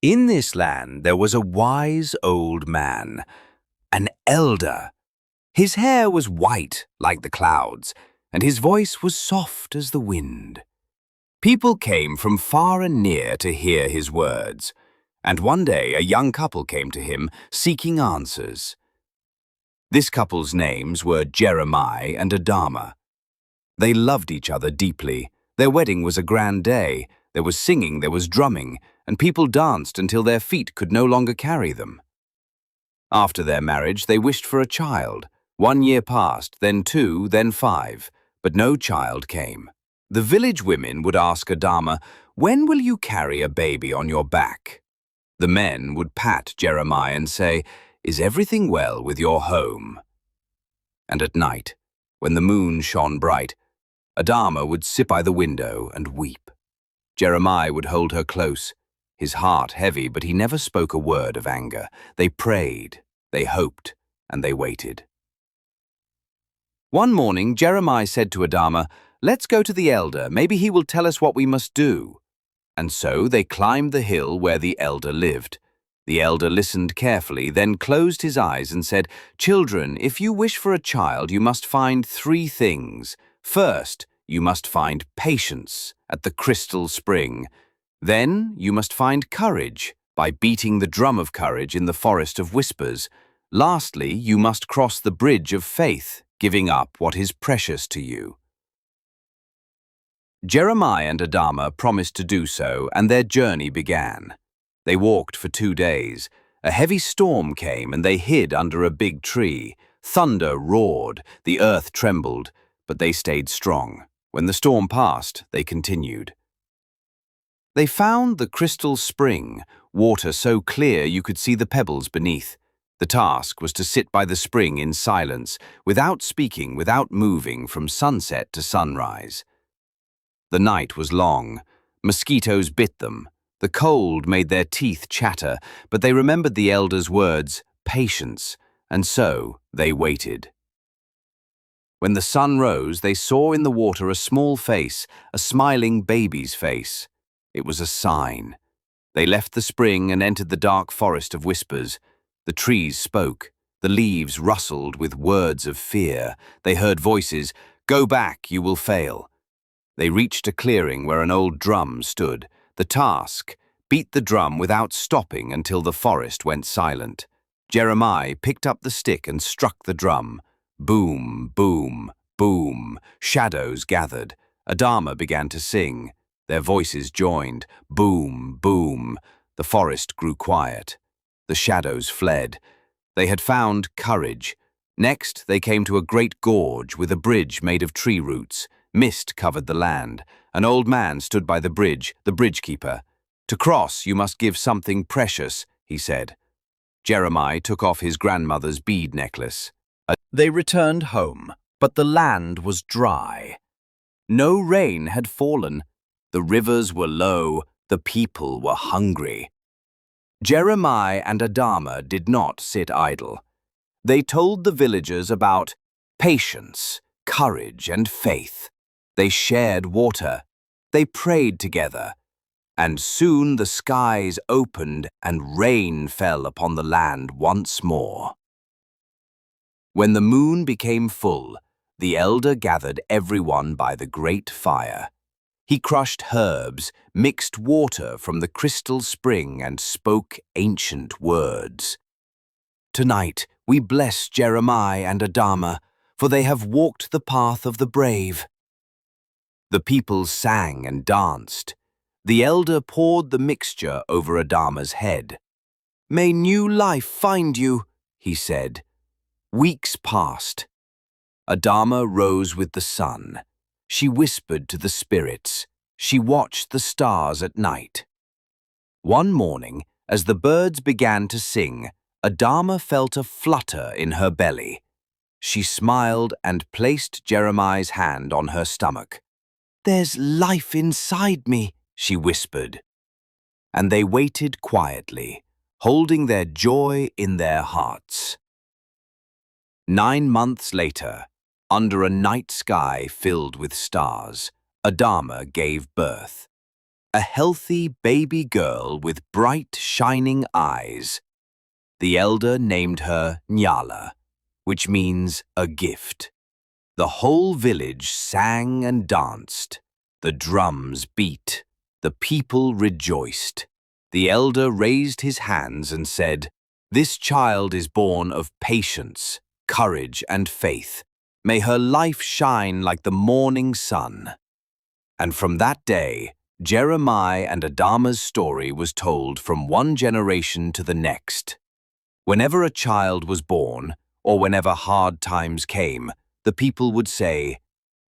In this land there was a wise old man, an elder. His hair was white like the clouds, and his voice was soft as the wind. People came from far and near to hear his words, and one day a young couple came to him seeking answers. This couple's names were Jeremi and Adama. They loved each other deeply. Their wedding was a grand day. There was singing, there was drumming, and people danced until their feet could no longer carry them. After their marriage, they wished for a child. 1 year passed, then 2, then 5, but no child came. The village women would ask Adama, "When will you carry a baby on your back?" The men would pat Jeremiah and say, "Is everything well with your home?" And at night, when the moon shone bright, Adama would sit by the window and weep. Jeremiah would hold her close, his heart heavy, but he never spoke a word of anger. They prayed, they hoped, and they waited. One morning, Jeremiah said to Adama, "Let's go to the elder. Maybe he will tell us what we must do." And so they climbed the hill where the elder lived. The elder listened carefully, then closed his eyes and said, "Children, if you wish for a child, you must find 3 things. First, you must find patience at the crystal spring. Then you must find courage by beating the drum of courage in the forest of whispers. Lastly, you must cross the bridge of faith, giving up what is precious to you." Jeremiah and Adama promised to do so, and their journey began. They walked for 2 days. A heavy storm came, and they hid under a big tree. Thunder roared, the earth trembled, but they stayed strong. When the storm passed, they continued. They found the crystal spring, water so clear you could see the pebbles beneath. The task was to sit by the spring in silence, without speaking, without moving, from sunset to sunrise. The night was long. Mosquitoes bit them. The cold made their teeth chatter, but they remembered the elder's words, patience, and so they waited. When the sun rose, they saw in the water a small face, a smiling baby's face. It was a sign. They left the spring and entered the dark forest of whispers. The trees spoke. The leaves rustled with words of fear. They heard voices, "Go back, you will fail." They reached a clearing where an old drum stood. The task: beat the drum without stopping until the forest went silent. Jeremiah picked up the stick and struck the drum. Boom, boom, boom. Shadows gathered. Adama began to sing. Their voices joined. Boom, boom. The forest grew quiet. The shadows fled. They had found courage. Next, they came to a great gorge with a bridge made of tree roots. Mist covered the land. An old man stood by the bridgekeeper. "To cross, you must give something precious," he said. Jeremiah took off his grandmother's bead necklace. They returned home, but the land was dry. No rain had fallen. The rivers were low. The people were hungry. Jeremiah and Adama did not sit idle. They told the villagers about patience, courage, and faith. They shared water. They prayed together. And soon the skies opened and rain fell upon the land once more. When the moon became full, the elder gathered everyone by the great fire. He crushed herbs, mixed water from the crystal spring, and spoke ancient words. "Tonight we bless Jeremiah and Adama, for they have walked the path of the brave." The people sang and danced. The elder poured the mixture over Adama's head. "May new life find you," he said. Weeks passed. Adama rose with the sun. She whispered to the spirits. She watched the stars at night. One morning, as the birds began to sing, Adama felt a flutter in her belly. She smiled and placed Jeremiah's hand on her stomach. "There's life inside me," she whispered. And they waited quietly, holding their joy in their hearts. 9 months later, under a night sky filled with stars, Adama gave birth. a healthy baby girl with bright, shining eyes. The elder named her Nyala, which means a gift. The whole village sang and danced. The drums beat. The people rejoiced. The elder raised his hands and said, "This child is born of patience, courage, and faith. May her life shine like the morning sun." And from that day, Jeremi and Adama's story was told from one generation to the next. Whenever a child was born, or whenever hard times came, the people would say,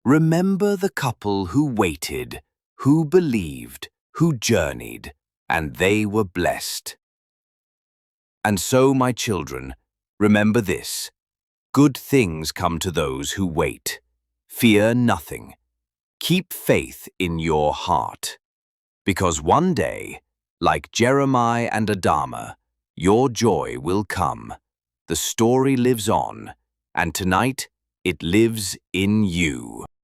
"Remember the couple who waited, who believed, who journeyed, and they were blessed." And so, my children, remember this: good things come to those who wait. Fear nothing. Keep faith in your heart. Because one day, like Jeremi and Adama, your joy will come. The story lives on, and tonight it lives in you.